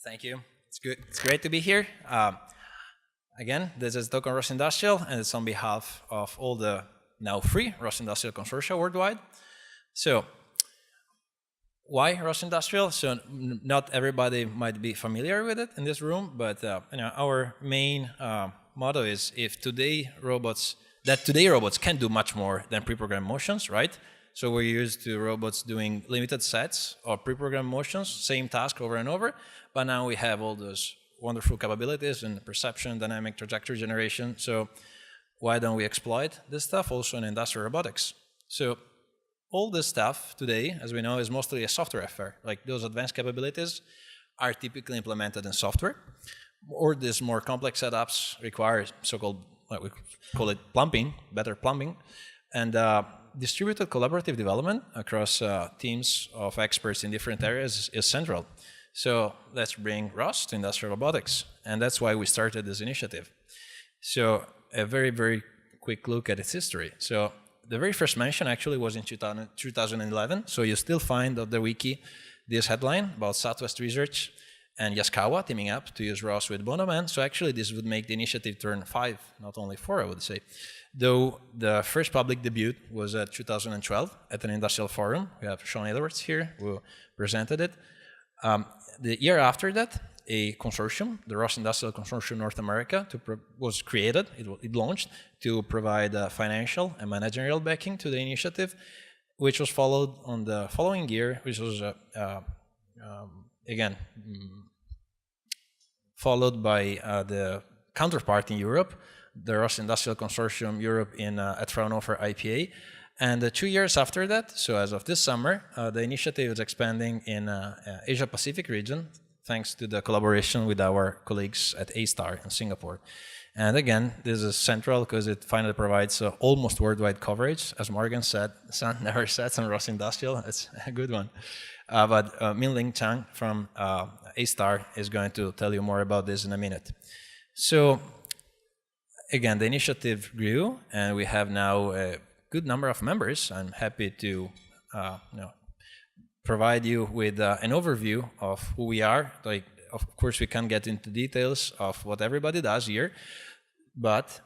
Thank you. It's good. It's great to be here. Again, this is Talk on ROS Industrial, and it's on behalf of all the now free ROS Industrial consortia worldwide. So, why ROS Industrial? So, not everybody might be familiar with it in this room, but our main motto is: if today robots can do much more than pre-programmed motions, right? So we're used to robots doing limited sets of pre-programmed motions, same task over and over, but now we have all those wonderful capabilities in perception, dynamic trajectory generation. So why don't we exploit this stuff also in industrial robotics? So all this stuff today, as we know, is mostly a software affair. Like those advanced capabilities are typically implemented in software, or these more complex setups require so-called, we call it plumbing, better plumbing, and distributed collaborative development across teams of experts in different areas is central. So let's bring ROS to industrial robotics, and that's why we started this initiative. So a very, very quick look at its history. So the very first mention actually was in 2011, so you still find on the wiki this headline about Southwest Research and Yaskawa teaming up to use ROS with Bonoman. So actually this would make the initiative turn 5, not only 4, I would say. Though the first public debut was at 2012 at an industrial forum. We have Sean Edwards here who presented it. The year after that, a consortium, the ROS Industrial Consortium North America, was created. It launched to provide financial and managerial backing to the initiative, which was followed on the following year, which was again followed by the counterpart in Europe, the ROS Industrial Consortium Europe at Fraunhofer IPA. And 2 years after that, so as of this summer, the initiative is expanding in Asia-Pacific region, thanks to the collaboration with our colleagues at A-Star in Singapore. And again, this is central because it finally provides almost worldwide coverage. As Morgan said, sun never sets on ROS Industrial. It's a good one. But Min-Ling Chang from A-Star is going to tell you more about this in a minute. So again, the initiative grew, and we have now a good number of members. I'm happy to provide you with an overview of who we are. Like, of course, we can't get into details of what everybody does here, but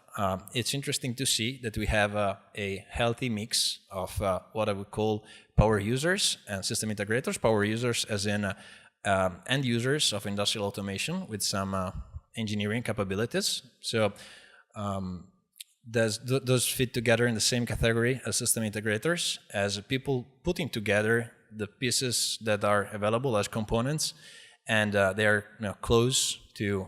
it's interesting to see that we have a healthy mix of what I would call power users and system integrators. Power users as in end users of industrial automation with some engineering capabilities. So those fit together in the same category as system integrators, as people putting together the pieces that are available as components, and they are close to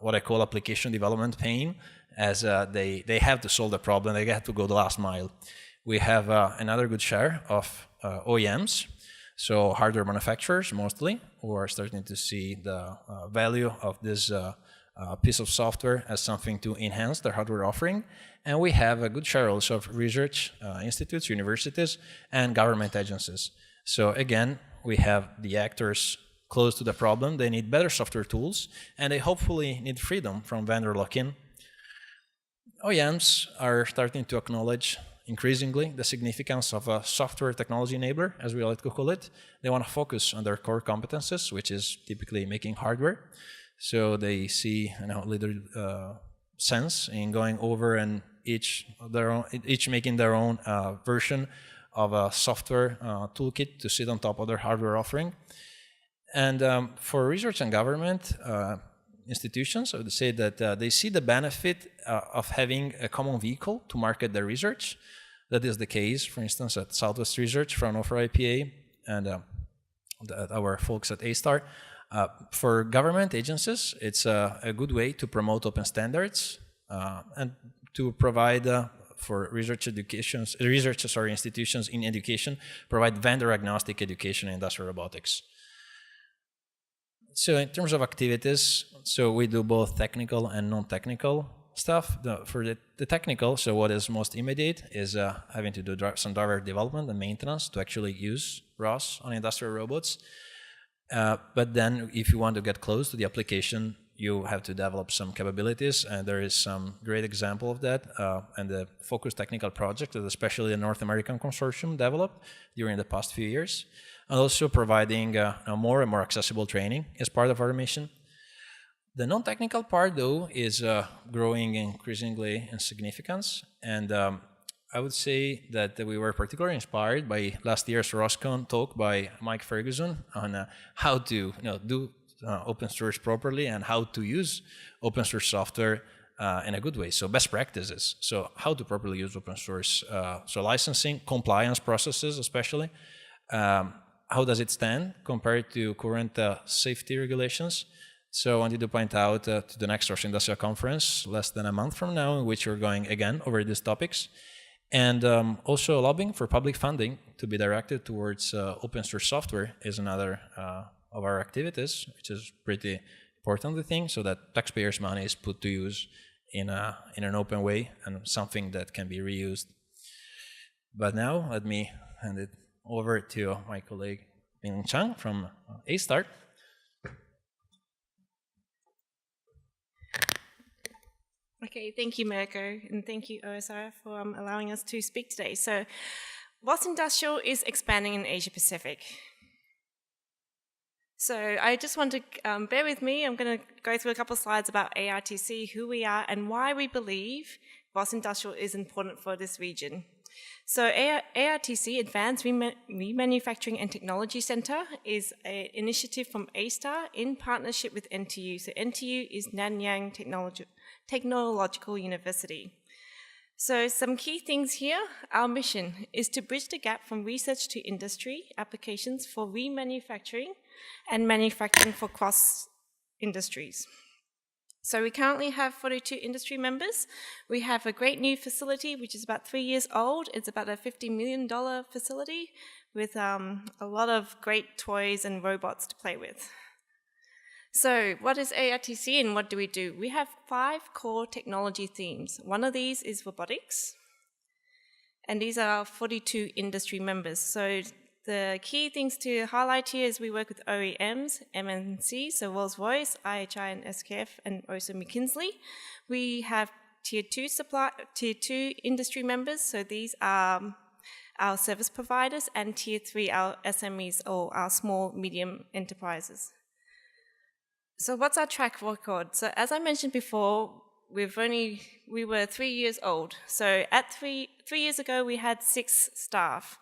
what I call application development pain, as they have to solve the problem, they have to go the last mile. We have another good share of OEMs, so hardware manufacturers mostly, who are starting to see the value of this piece of software as something to enhance their hardware offering. And we have a good share also of research institutes, universities, and government agencies. So again, we have the actors close to the problem. They need better software tools, and they hopefully need freedom from vendor lock-in. OEMs are starting to acknowledge increasingly the significance of a software technology enabler, as we like to call it. They want to focus on their core competences, which is typically making hardware. So they see little sense in going over and each making their own version of a software toolkit to sit on top of their hardware offering. And for research and government institutions, I would say that they see the benefit of having a common vehicle to market their research. That is the case, for instance, at Southwest Research, Fraunhofer IPA, and our folks at A-Star. For government agencies, it's a good way to promote open standards and to provide for institutions in education, provide vendor-agnostic education in industrial robotics. So in terms of activities, so we do both technical and non-technical stuff. For the technical, so what is most immediate is having to do some driver development and maintenance to actually use ROS on industrial robots. But then if you want to get close to the application, you have to develop some capabilities, and there is some great example of that, and the focused technical project that especially the North American consortium developed during the past few years, and also providing more and more accessible training as part of our mission. The non-technical part, though, is growing increasingly in significance, and I would say that we were particularly inspired by last year's ROSCon talk by Mike Ferguson on how to do open source properly and how to use open source software in a good way. So best practices. So how to properly use open source. So licensing, compliance processes especially. How does it stand compared to current safety regulations? So I wanted to point out to the next ROS Industrial Conference less than a month from now, in which we're going again over these topics. And also lobbying for public funding to be directed towards open source software is another of our activities, which is pretty important, I think, so that taxpayers' money is put to use in an open way and something that can be reused. But now let me hand it over to my colleague Ming Chang from A-Start. Okay, thank you, Mirko, and thank you, OSR, for allowing us to speak today. So, ROS Industrial is expanding in Asia Pacific. So I just want to bear with me. I'm going to go through a couple of slides about ARTC, who we are, and why we believe ROS Industrial is important for this region. So ARTC, Advanced Remanufacturing and Technology Center, is an initiative from A-Star in partnership with NTU. So NTU is Nanyang Technological University. So some key things here. Our mission is to bridge the gap from research to industry applications for remanufacturing and manufacturing for cross industries. So we currently have 42 industry members. We have a great new facility, which is about 3 years old. It's about a $50 million facility with a lot of great toys and robots to play with. So what is ARTC and what do we do? We have 5 core technology themes. One of these is robotics, and these are 42 industry members. So the key things to highlight here is we work with OEMs, MNCs, so Rolls-Royce, IHI and SKF, and also McKinsey. We have tier 2 industry members, so these are our service providers, and tier 3, our SMEs, or our small, medium enterprises. So what's our track record? So as I mentioned before, we were 3 years old. So at 3 years ago, we had 6 staff.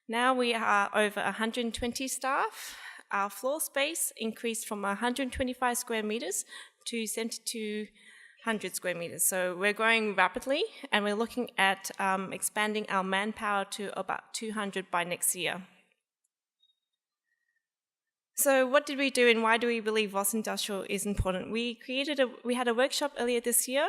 Now we are over 120 staff. Our floor space increased from 125 square meters to 7,200 square meters. So we're growing rapidly, and we're looking at expanding our manpower to about 200 by next year. So what did we do, and why do we believe ROS Industrial is important? We had a workshop earlier this year.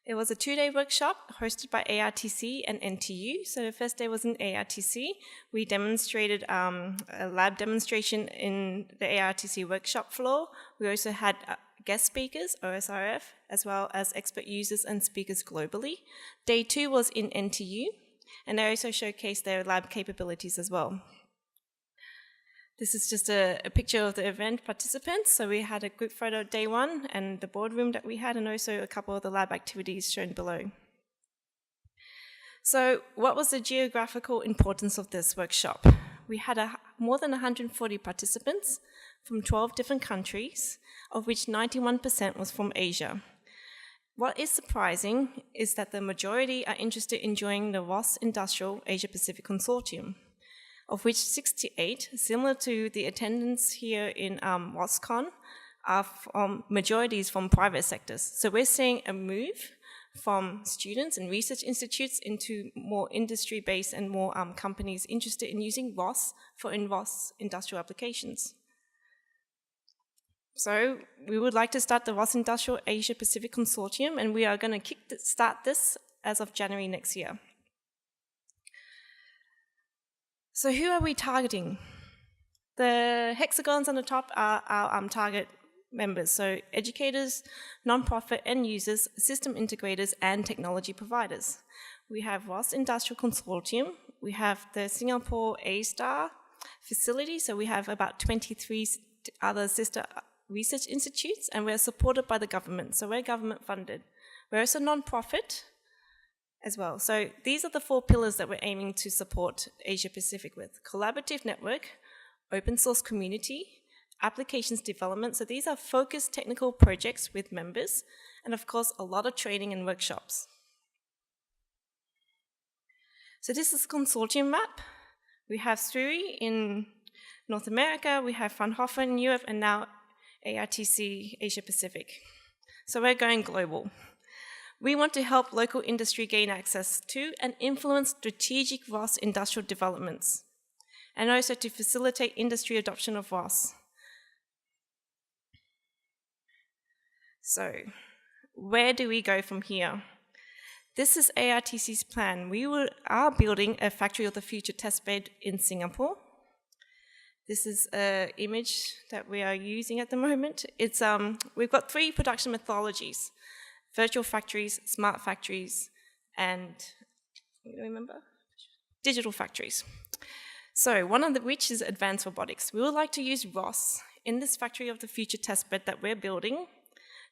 It was a 2-day workshop hosted by ARTC and NTU. So the first day was in ARTC. We demonstrated a lab demonstration in the ARTC workshop floor. We also had guest speakers, OSRF, as well as expert users and speakers globally. Day 2 was in NTU, and they also showcased their lab capabilities as well. This is just a picture of the event participants. So we had a group photo day 1 and the boardroom that we had, and also a couple of the lab activities shown below. So what was the geographical importance of this workshop? We had more than 140 participants from 12 different countries, of which 91% was from Asia. What is surprising is that the majority are interested in joining the ROS Industrial Asia Pacific Consortium, of which 68, similar to the attendance here in ROSCon, are from majorities from private sectors. So we're seeing a move from students and research institutes into more industry-based and more companies interested in using ROS for ROS industrial applications. So we would like to start the ROS Industrial Asia Pacific Consortium, and we are going to start this as of January next year. So who are we targeting? The hexagons on the top are our target members, so educators, non-profit end users, system integrators, and technology providers. We have ROS Industrial Consortium, we have the Singapore A-Star facility, so we have about 23 other sister research institutes, and we're supported by the government, so we're government funded. We're also non-profit as well. So these are the 4 pillars that we're aiming to support Asia Pacific with: collaborative network, open source community, applications development. So these are focused technical projects with members, and of course, a lot of training and workshops. So this is a consortium map. We have SRI in North America, we have Fraunhofer in Europe, and now ARTC Asia Pacific. So we're going global. We want to help local industry gain access to and influence strategic ROS industrial developments, and also to facilitate industry adoption of ROS. So, where do we go from here? This is ARTC's plan. We are building a Factory of the Future testbed in Singapore. This is an image that we are using at the moment. We've got 3 production methodologies: virtual factories, smart factories, and digital factories. So one of which is advanced robotics. We would like to use ROS in this Factory of the Future testbed that we're building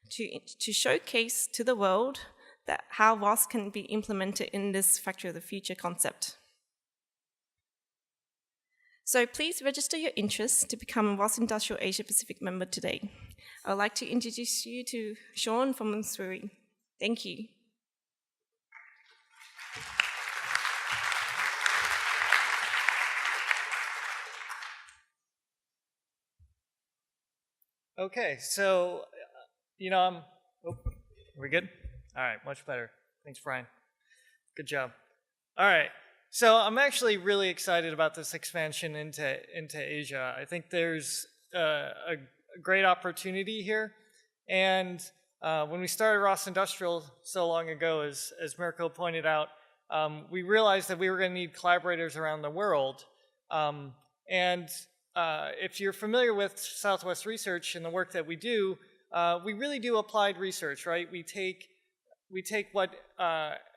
to showcase to the world that how ROS can be implemented in this Factory of the Future concept. So please register your interest to become a ROS Industrial Asia Pacific member today. I would like to introduce you to Sean from SRI. Thank you. Okay, so, are we good? All right, much better. Thanks, Brian. Good job. All right, so I'm actually really excited about this expansion into Asia. I think there's a great opportunity here. And when we started ROS Industrial so long ago, as Mirko pointed out, we realized that we were going to need collaborators around the world. If you're familiar with Southwest Research and the work that we do, we really do applied research, right? We take what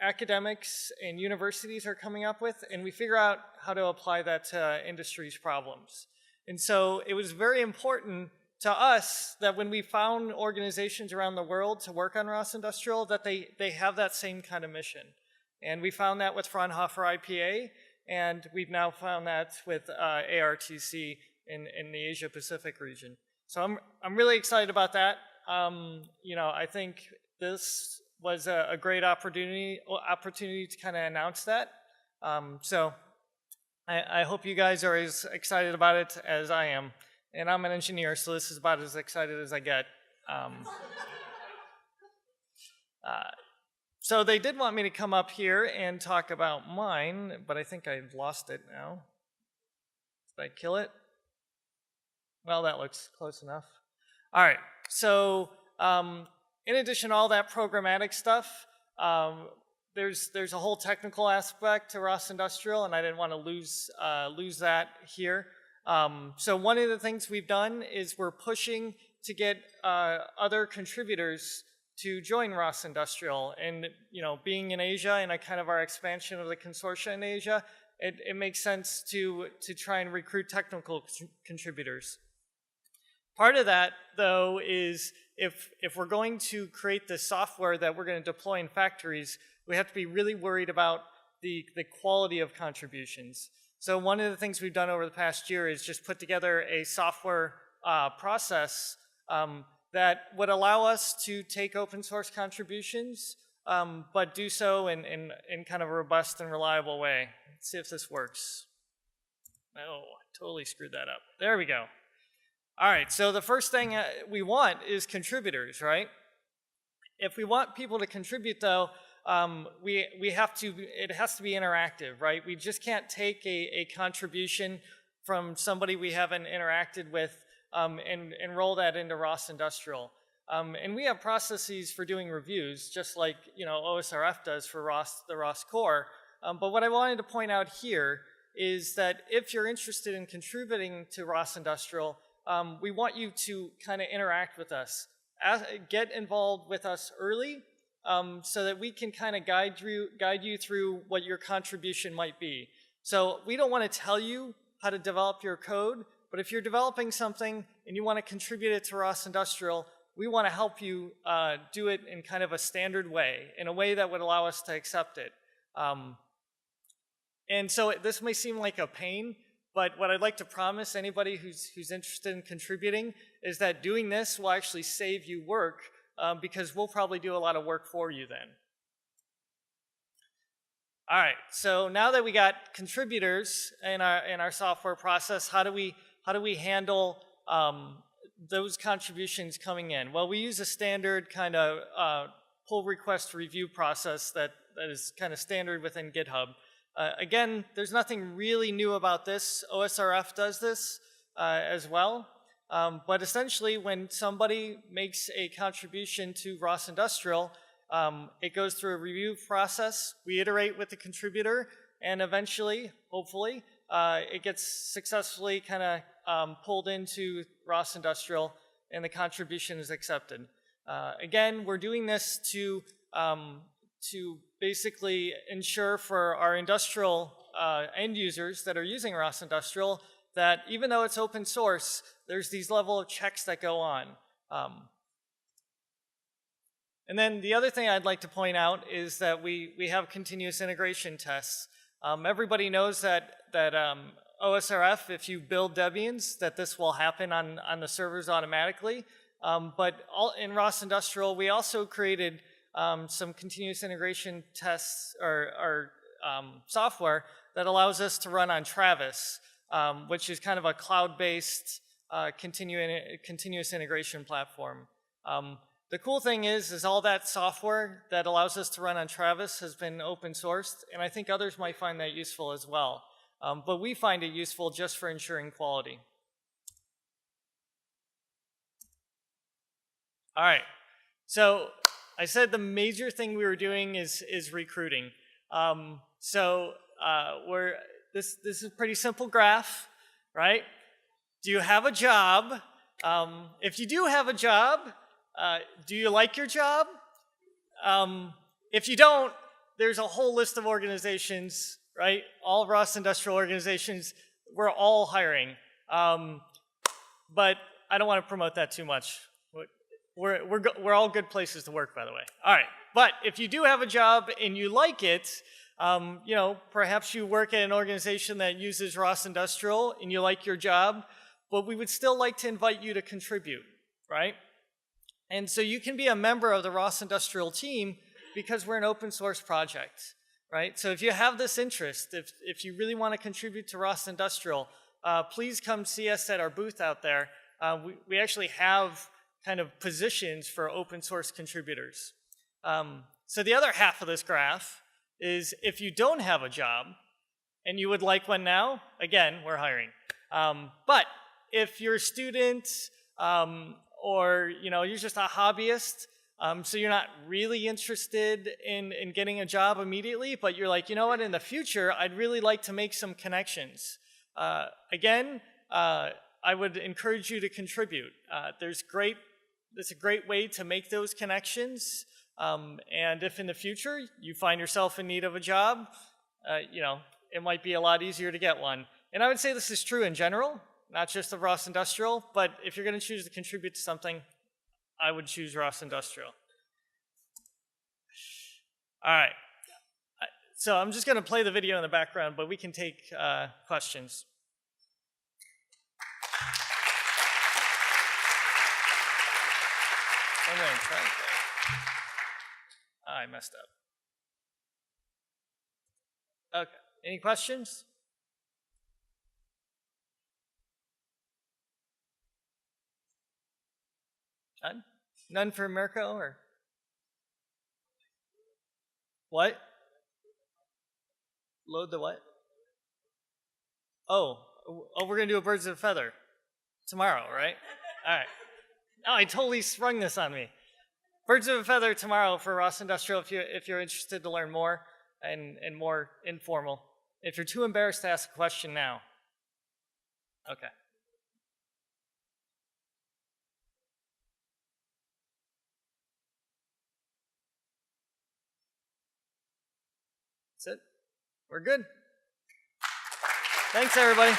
academics and universities are coming up with, and we figure out how to apply that to industry's problems. And so it was very important to us that when we found organizations around the world to work on ROS Industrial, that they have that same kind of mission. And we found that with Fraunhofer IPA, and we've now found that with ARTC in the Asia Pacific region. So I'm really excited about that. I think this was a great opportunity to kind of announce that. So I hope you guys are as excited about it as I am. And I'm an engineer, so this is about as excited as I get. So they did want me to come up here and talk about mine, but I think I've lost it now. Did I kill it? Well, that looks close enough. All right, so in addition to all that programmatic stuff, there's a whole technical aspect to ROS Industrial, and I didn't want to lose that here. So one of the things we've done is we're pushing to get other contributors to join ROS Industrial. And being in Asia and kind of our expansion of the consortia in Asia, it makes sense to try and recruit technical contributors. Part of that, though, is if we're going to create the software that we're going to deploy in factories, we have to be really worried about the quality of contributions. So one of the things we've done over the past year is just put together a software process that would allow us to take open source contributions, but do so in kind of a robust and reliable way. Let's see if this works. Oh, I totally screwed that up. There we go. All right, so the first thing we want is contributors, right? If we want people to contribute, though, it has to be interactive, right? We just can't take a contribution from somebody we haven't interacted with and roll that into ROS Industrial. And we have processes for doing reviews, just like OSRF does for the ROS core. But what I wanted to point out here is that if you're interested in contributing to ROS Industrial, we want you to kind of interact with us. Get involved with us early so that we can kind of guide you through what your contribution might be. So we don't want to tell you how to develop your code. But if you're developing something and you want to contribute it to ROS Industrial, we want to help you do it in kind of a standard way, in a way that would allow us to accept it. And so this may seem like a pain, but what I'd like to promise anybody who's interested in contributing is that doing this will actually save you work, because we'll probably do a lot of work for you then. All right, so now that we got contributors in our software process, how do we handle those contributions coming in? Well, we use a standard kind of pull request review process that is kind of standard within GitHub. Again, there's nothing really new about this. OSRF does this as well. But essentially, when somebody makes a contribution to ROS Industrial, it goes through a review process. We iterate with the contributor, and eventually, hopefully, it gets successfully kind of pulled into ROS Industrial, and the contribution is accepted. Again, we're doing this to basically ensure for our industrial end users that are using ROS Industrial that even though it's open source, there's these level of checks that go on. And then the other thing I'd like to point out is that we have continuous integration tests. Everybody knows that OSRF, if you build Debians, that this will happen on the servers automatically. But in ROS Industrial, we also created some continuous integration tests or software that allows us to run on Travis, which is kind of a cloud-based continuous integration platform. The cool thing is all that software that allows us to run on Travis has been open sourced, and I think others might find that useful as well. But we find it useful just for ensuring quality. All right, so I said the major thing we were doing is recruiting. This is a pretty simple graph, right? Do you have a job? If you do have a job, do you like your job? If you don't, there's a whole list of organizations, right? All ROS Industrial organizations, we're all hiring. But I don't want to promote that too much. We're all good places to work, by the way. All right, but if you do have a job and you like it, you know, perhaps you work at an organization that uses ROS Industrial and you like your job, but we would still like to invite you to contribute, right? And so you can be a member of the ROS Industrial team because we're an open source project, right? So if you have this interest, if you really want to contribute to ROS Industrial, please come see us at our booth out there. We actually have kind of positions for open source contributors. So the other half of this graph is if you don't have a job and you would like one now, again, we're hiring. But if you're a student or you're just a hobbyist, so you're not really interested in getting a job immediately, but you're like, you know what, in the future, I'd really like to make some connections. Again, I would encourage you to contribute. It's a great way to make those connections. And if in the future you find yourself in need of a job, it might be a lot easier to get one. And I would say this is true in general, not just of ROS Industrial, but if you're going to choose to contribute to something, I would choose ROS Industrial. All right. So I'm just going to play the video in the background, but we can take questions. I'm going to try it. I messed up. Okay. Any questions? None? None for Mirko or? What? Load the what? Oh, we're going to do a birds of a feather tomorrow, right? All right. Oh, I totally sprung this on me. Birds of a feather tomorrow for ROS Industrial if you're interested to learn more and more informal. If you're too embarrassed to ask a question now. Okay. That's it. We're good. Thanks, everybody.